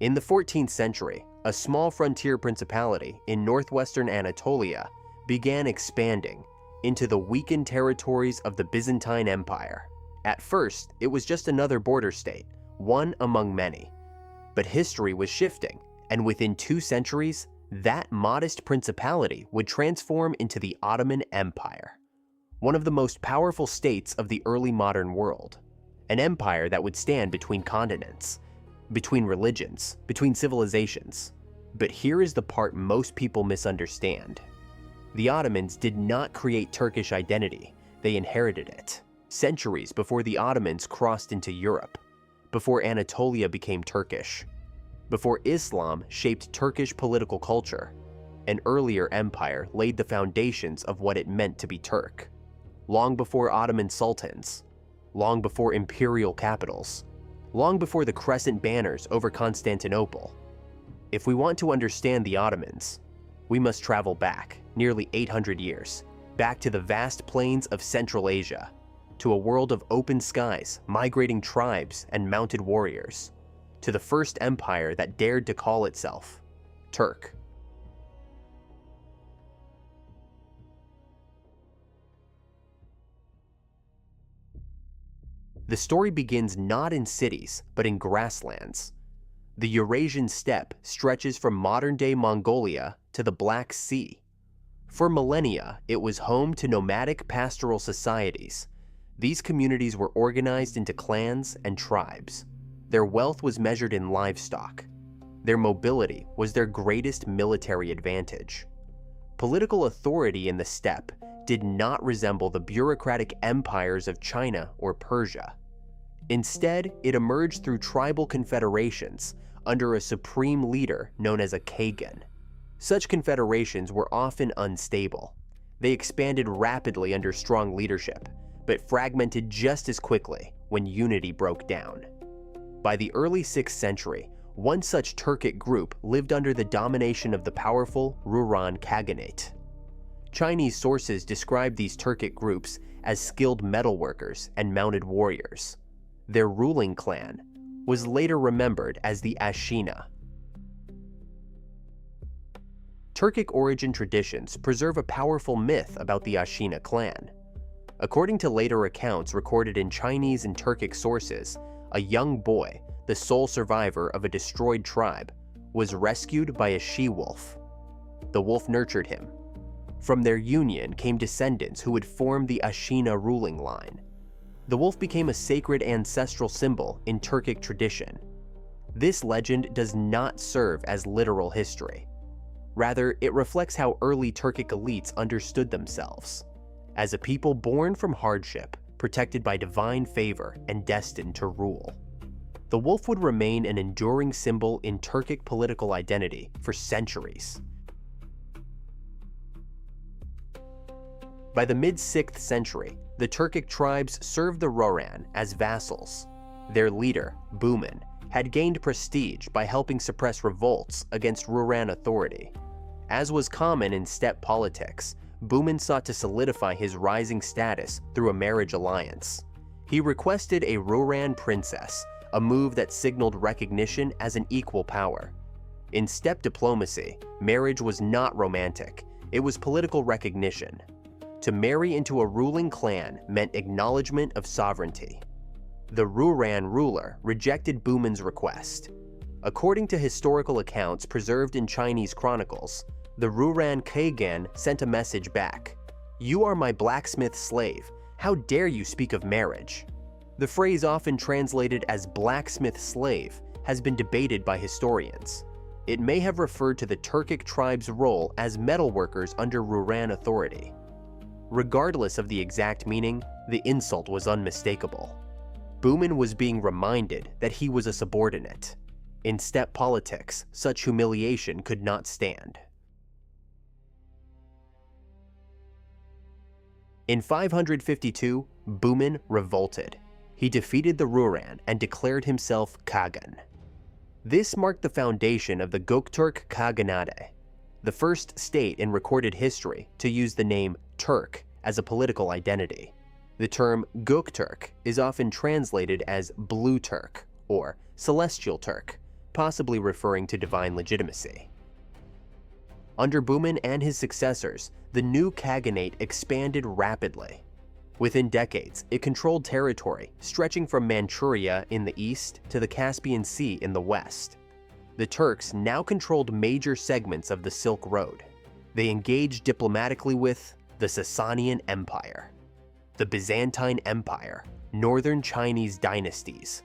In the 14th century, a small frontier principality in northwestern Anatolia began expanding into the weakened territories of the Byzantine Empire. At first, it was just another border state, one among many. But history was shifting, and within 2 centuries, that modest principality would transform into the Ottoman Empire, one of the most powerful states of the early modern world, an empire that would stand between continents, between religions, between civilizations. But here is the part most people misunderstand. The Ottomans did not create Turkish identity, they inherited it. Centuries before the Ottomans crossed into Europe, before Anatolia became Turkish, before Islam shaped Turkish political culture, an earlier empire laid the foundations of what it meant to be Turk. Long before Ottoman sultans, long before imperial capitals, long before the crescent banners over Constantinople. If we want to understand the Ottomans, we must travel back nearly 800 years, back to the vast plains of Central Asia, to a world of open skies, migrating tribes, and mounted warriors, to the first empire that dared to call itself Turk. The story begins not in cities, but in grasslands. The Eurasian steppe stretches from modern-day Mongolia to the Black Sea. For millennia, it was home to nomadic pastoral societies. These communities were organized into clans and tribes. Their wealth was measured in livestock. Their mobility was their greatest military advantage. Political authority in the steppe did not resemble the bureaucratic empires of China or Persia. Instead, it emerged through tribal confederations under a supreme leader known as a Khagan. Such confederations were often unstable. They expanded rapidly under strong leadership, but fragmented just as quickly when unity broke down. By the early 6th century, one such Turkic group lived under the domination of the powerful Rouran Khaganate. Chinese sources describe these Turkic groups as skilled metalworkers and mounted warriors. Their ruling clan was later remembered as the Ashina. Turkic origin traditions preserve a powerful myth about the Ashina clan. According to later accounts recorded in Chinese and Turkic sources, a young boy, the sole survivor of a destroyed tribe, was rescued by a she-wolf. The wolf nurtured him. From their union came descendants who would form the Ashina ruling line. The wolf became a sacred ancestral symbol in Turkic tradition. This legend does not serve as literal history. Rather, it reflects how early Turkic elites understood themselves as a people born from hardship, protected by divine favor, and destined to rule. The wolf would remain an enduring symbol in Turkic political identity for centuries. By the mid-6th century, the Turkic tribes served the Rouran as vassals. Their leader, Bumin, had gained prestige by helping suppress revolts against Rouran authority. As was common in steppe politics, Bumin sought to solidify his rising status through a marriage alliance. He requested a Rouran princess, a move that signaled recognition as an equal power. In steppe diplomacy, marriage was not romantic, it was political recognition. To marry into a ruling clan meant acknowledgement of sovereignty. The Rouran ruler rejected Bumin's request. According to historical accounts preserved in Chinese chronicles, the Rouran Khagan sent a message back. "You are my blacksmith slave. How dare you speak of marriage?" The phrase, often translated as blacksmith slave, has been debated by historians. It may have referred to the Turkic tribe's role as metalworkers under Rouran authority. Regardless of the exact meaning, the insult was unmistakable. Bumin was being reminded that he was a subordinate. In steppe politics, such humiliation could not stand. In 552, Bumin revolted. He defeated the Rouran and declared himself Khagan. This marked the foundation of the Gök Turk Khaganate, the first state in recorded history to use the name Turk as a political identity. The term Gök Turk is often translated as Blue Turk or Celestial Turk, possibly referring to divine legitimacy. Under Bumin and his successors, the new khaganate expanded rapidly. Within decades, it controlled territory stretching from Manchuria in the east to the Caspian Sea in the west. The Turks now controlled major segments of the Silk Road. They engaged diplomatically with the Sasanian Empire, the Byzantine Empire, northern Chinese dynasties.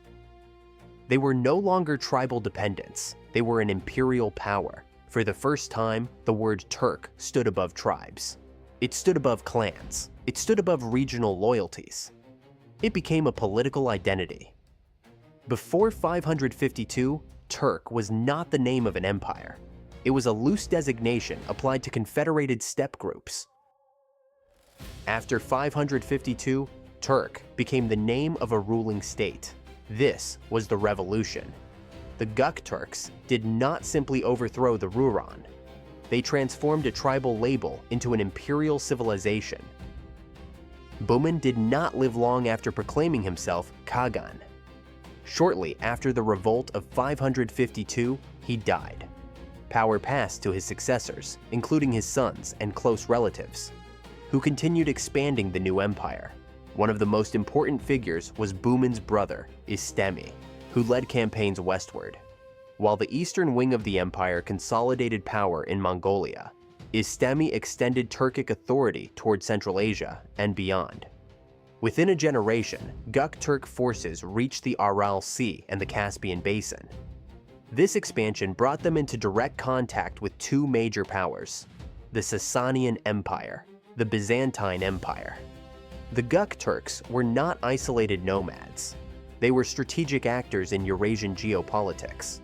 They were no longer tribal dependents, they were an imperial power. For the first time, the word Turk stood above tribes. It stood above clans. It stood above regional loyalties. It became a political identity. Before 552, Turk was not the name of an empire. It was a loose designation applied to confederated steppe groups. After 552, Turk became the name of a ruling state. This was the revolution. The Gök Turks did not simply overthrow the Ruran. They transformed a tribal label into an imperial civilization. Bumin did not live long after proclaiming himself Khagan. Shortly after the revolt of 552, he died. Power passed to his successors, including his sons and close relatives, who continued expanding the new empire. One of the most important figures was Bumin's brother, Istemi, who led campaigns westward. While the eastern wing of the empire consolidated power in Mongolia, Istemi extended Turkic authority toward Central Asia and beyond. Within a generation, Gök Turk forces reached the Aral Sea and the Caspian Basin. This expansion brought them into direct contact with two major powers, the Sasanian Empire, the Byzantine Empire. The Gök Turks were not isolated nomads. They were strategic actors in Eurasian geopolitics.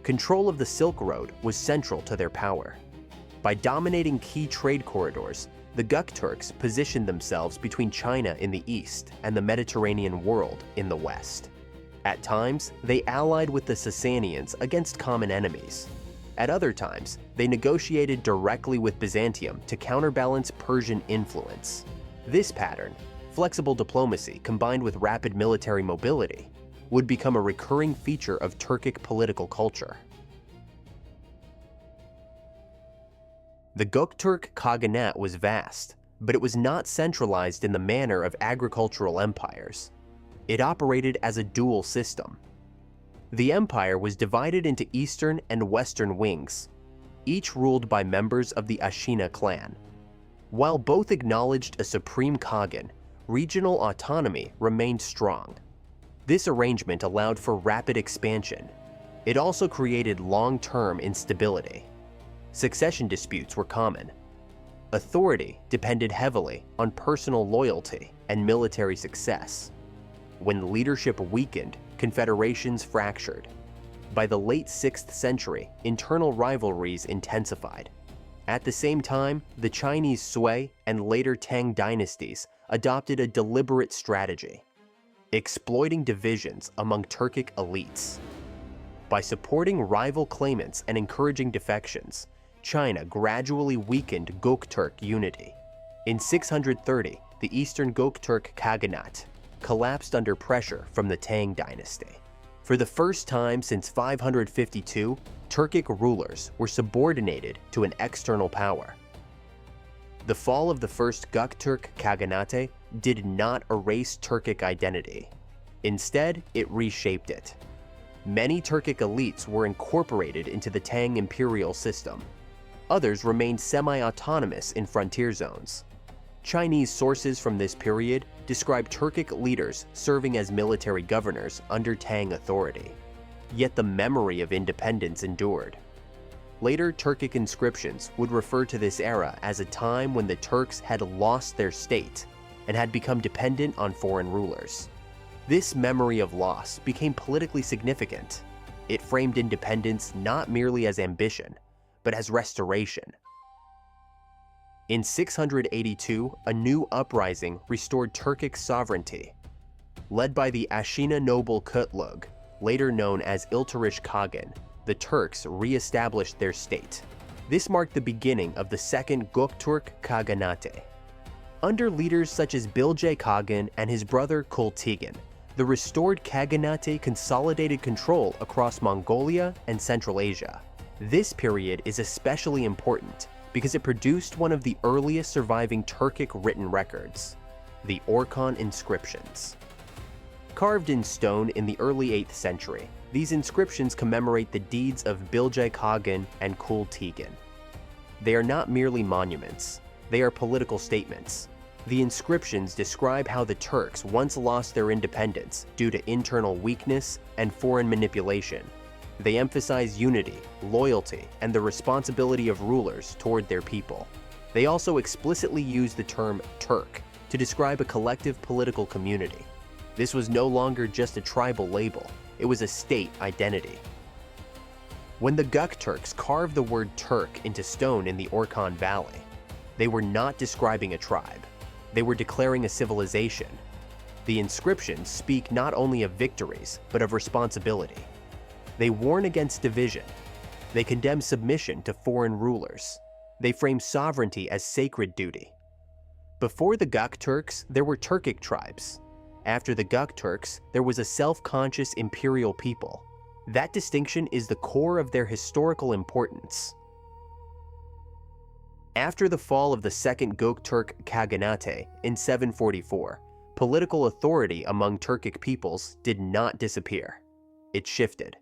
Control of the Silk Road was central to their power. By dominating key trade corridors, the Gök Turks positioned themselves between China in the east and the Mediterranean world in the west. At times, they allied with the Sasanians against common enemies. At other times, they negotiated directly with Byzantium to counterbalance Persian influence. This pattern, flexible diplomacy combined with rapid military mobility, would become a recurring feature of Turkic political culture. The Gök Turk Khaganate was vast, but it was not centralized in the manner of agricultural empires. It operated as a dual system. The empire was divided into eastern and western wings, each ruled by members of the Ashina clan. While both acknowledged a supreme Khagan, regional autonomy remained strong. This arrangement allowed for rapid expansion. It also created long-term instability. Succession disputes were common. Authority depended heavily on personal loyalty and military success. When leadership weakened, confederations fractured. By the late 6th century, internal rivalries intensified. At the same time, the Chinese Sui and later Tang dynasties adopted a deliberate strategy, exploiting divisions among Turkic elites. By supporting rival claimants and encouraging defections, China gradually weakened Gök Turk unity. In 630, the Eastern Gök Turk Khaganate collapsed under pressure from the Tang dynasty. For the first time since 552, Turkic rulers were subordinated to an external power. The fall of the first Gök Turk Khaganate did not erase Turkic identity. Instead, it reshaped it. Many Turkic elites were incorporated into the Tang imperial system. Others remained semi-autonomous in frontier zones. Chinese sources from this period describe Turkic leaders serving as military governors under Tang authority. Yet the memory of independence endured. Later Turkic inscriptions would refer to this era as a time when the Turks had lost their state and had become dependent on foreign rulers. This memory of loss became politically significant. It framed independence not merely as ambition, but as restoration. In 682, a new uprising restored Turkic sovereignty. Led by the Ashina noble Kutlug, later known as Ilturish Khagan, the Turks re-established their state. This marked the beginning of the second Gök Turk Khaganate. Under leaders such as Bilge Khagan and his brother Kultigan, The restored Khaganate consolidated control across Mongolia and Central Asia. This period is especially important because it produced one of the earliest surviving Turkic written records, the Orkhon inscriptions. Carved in stone in the early 8th century, these inscriptions commemorate the deeds of Bilge Khagan and Kul Tigan. They are not merely monuments, they are political statements. The inscriptions describe how the Turks once lost their independence due to internal weakness and foreign manipulation. They emphasize unity, loyalty, and the responsibility of rulers toward their people. They also explicitly use the term Turk to describe a collective political community. This was no longer just a tribal label, it was a state identity. When the Gök Turks carved the word Turk into stone in the Orkhon Valley, they were not describing a tribe. They were declaring a civilization. The inscriptions speak not only of victories, but of responsibility. They warn against division. They condemn submission to foreign rulers. They frame sovereignty as sacred duty. Before the Gök Turks, there were Turkic tribes. After the Gök Turks, there was a self-conscious imperial people. That distinction is the core of their historical importance. After the fall of the Second Gök Turk Khaganate in 744, political authority among Turkic peoples did not disappear. It shifted.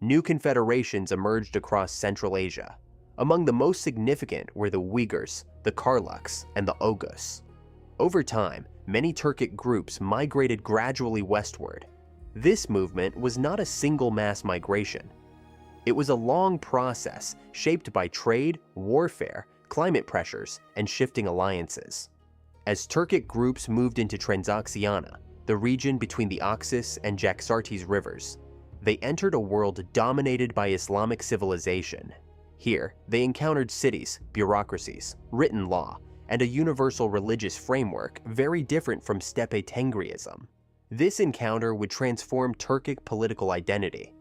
New confederations emerged across Central Asia. Among the most significant were the Uyghurs, the Karluks, and the Oghuz. Over time, many Turkic groups migrated gradually westward. This movement was not a single mass migration. It was a long process shaped by trade, warfare, climate pressures, and shifting alliances. As Turkic groups moved into Transoxiana, the region between the Oxus and Jaxartes rivers, they entered a world dominated by Islamic civilization. Here, they encountered cities, bureaucracies, written law, and a universal religious framework very different from steppe Tengriism. This encounter would transform Turkic political identity.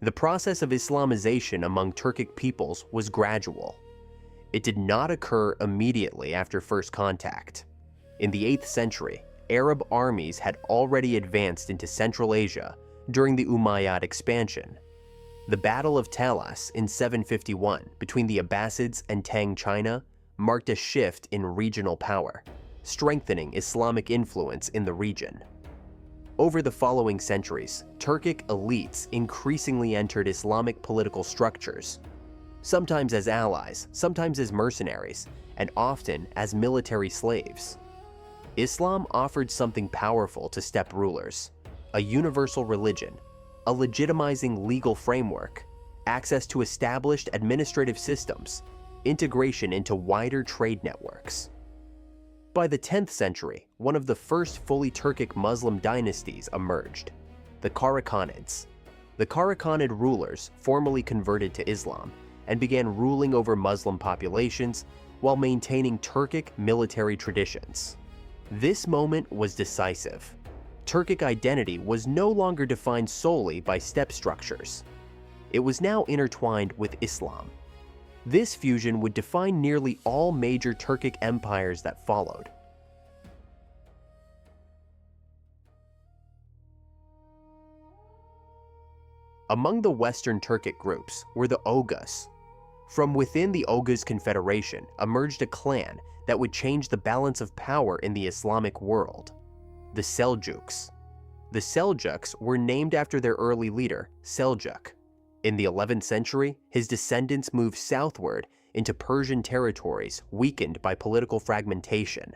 The process of Islamization among Turkic peoples was gradual. It did not occur immediately after first contact. In the 8th century, Arab armies had already advanced into Central Asia during the Umayyad expansion. The Battle of Talas in 751 between the Abbasids and Tang China marked a shift in regional power, strengthening Islamic influence in the region. Over the following centuries, Turkic elites increasingly entered Islamic political structures, sometimes as allies, sometimes as mercenaries, and often as military slaves. Islam offered something powerful to steppe rulers: a universal religion, a legitimizing legal framework, access to established administrative systems, integration into wider trade networks. By the 10th century, one of the first fully Turkic Muslim dynasties emerged, the Karakhanids. The Karakhanid rulers formally converted to Islam and began ruling over Muslim populations while maintaining Turkic military traditions. This moment was decisive. Turkic identity was no longer defined solely by steppe structures. It was now intertwined with Islam. This fusion would define nearly all major Turkic empires that followed. Among the Western Turkic groups were the Oghuz. From within the Oghuz Confederation emerged a clan that would change the balance of power in the Islamic world: the Seljuks. The Seljuks were named after their early leader, Seljuk. In the 11th century, his descendants moved southward into Persian territories weakened by political fragmentation.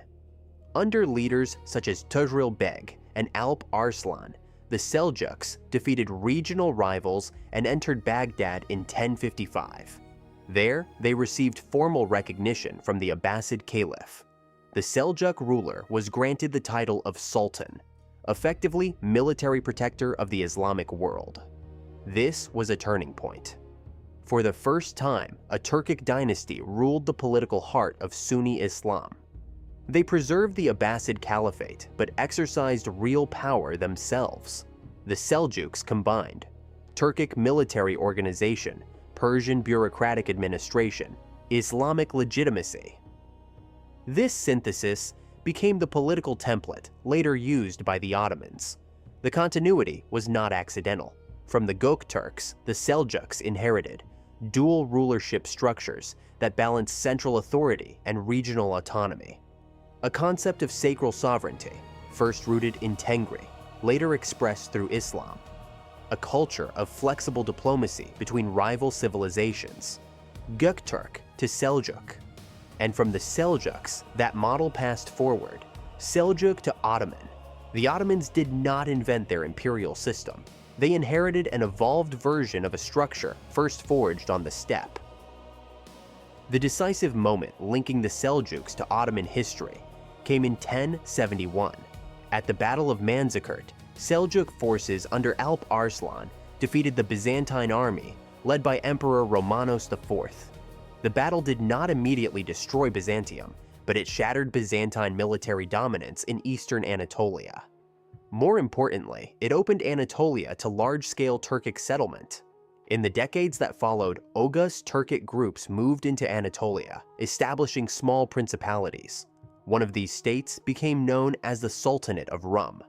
Under leaders such as Tughril Beg and Alp Arslan, the Seljuks defeated regional rivals and entered Baghdad in 1055. There, they received formal recognition from the Abbasid Caliph. The Seljuk ruler was granted the title of Sultan, effectively military protector of the Islamic world. This was a turning point. For the first time, a Turkic dynasty ruled the political heart of Sunni Islam. They preserved the Abbasid Caliphate, but exercised real power themselves. The Seljuks combined Turkic military organization, Persian bureaucratic administration, Islamic legitimacy. This synthesis became the political template later used by the Ottomans. The continuity was not accidental. From the Gök Turks, the Seljuks inherited dual rulership structures that balanced central authority and regional autonomy. A concept of sacral sovereignty, first rooted in Tengri, later expressed through Islam. A culture of flexible diplomacy between rival civilizations, Gök Turk to Seljuk. And from the Seljuks, that model passed forward, Seljuk to Ottoman. The Ottomans did not invent their imperial system. They inherited an evolved version of a structure first forged on the steppe. The decisive moment linking the Seljuks to Ottoman history came in 1071. At the Battle of Manzikert, Seljuk forces under Alp Arslan defeated the Byzantine army led by Emperor Romanos IV. The battle did not immediately destroy Byzantium, but it shattered Byzantine military dominance in eastern Anatolia. More importantly, it opened Anatolia to large-scale Turkic settlement. In the decades that followed, august Turkic groups moved into Anatolia, establishing small principalities. One of these states became known as the Sultanate of Rum.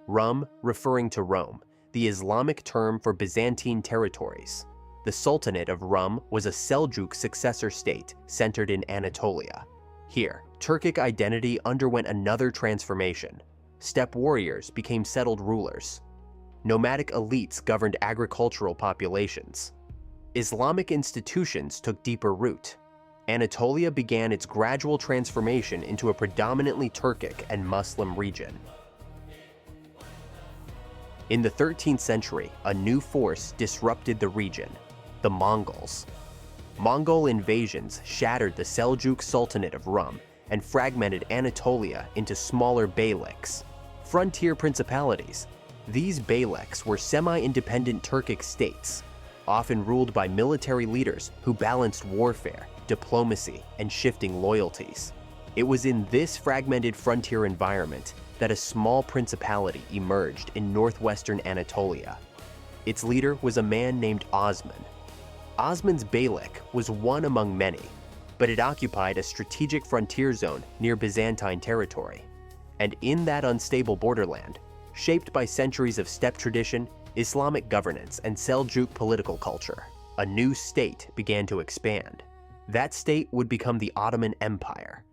Rum referring to Rome, the Islamic term for Byzantine territories. The Sultanate of Rum was a Seljuk successor state centered in Anatolia. Here, Turkic identity underwent another transformation. Steppe warriors became settled rulers. Nomadic elites governed agricultural populations. Islamic institutions took deeper root. Anatolia began its gradual transformation into a predominantly Turkic and Muslim region. In the 13th century, a new force disrupted the region: the Mongols. Mongol invasions shattered the Seljuk Sultanate of Rum and fragmented Anatolia into smaller beyliks, frontier principalities. These beyliks were semi-independent Turkic states, often ruled by military leaders who balanced warfare, diplomacy, and shifting loyalties. It was in this fragmented frontier environment that a small principality emerged in northwestern Anatolia. Its leader was a man named Osman. Osman's beylik was one among many, but it occupied a strategic frontier zone near Byzantine territory. And in that unstable borderland, shaped by centuries of steppe tradition, Islamic governance, and Seljuk political culture, a new state began to expand. That state would become the Ottoman Empire.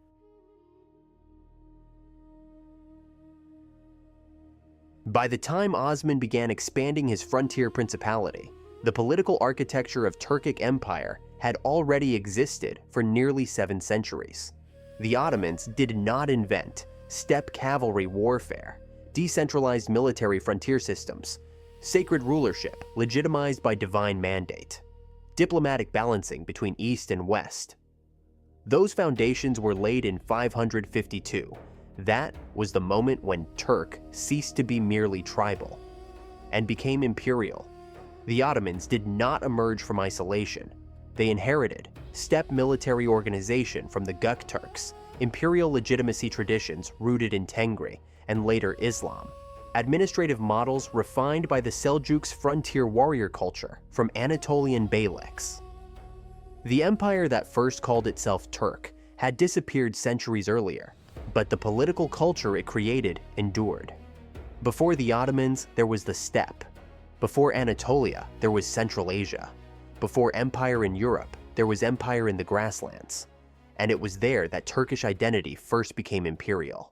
By the time Osman began expanding his frontier principality, the political architecture of Turkic Empire had already existed for nearly 7 centuries. The Ottomans did not invent steppe cavalry warfare, decentralized military frontier systems, sacred rulership legitimized by divine mandate, diplomatic balancing between East and West. Those foundations were laid in 552. That was the moment when Turk ceased to be merely tribal and became imperial. The Ottomans did not emerge from isolation. They inherited steppe military organization from the Gök Turks, imperial legitimacy traditions rooted in Tengri, and later Islam, administrative models refined by the Seljuks' frontier warrior culture from Anatolian beyliks. The empire that first called itself Turk had disappeared centuries earlier, but the political culture it created endured. Before the Ottomans, there was the steppe. Before Anatolia, there was Central Asia. Before empire in Europe, there was empire in the grasslands. And it was there that Turkish identity first became imperial.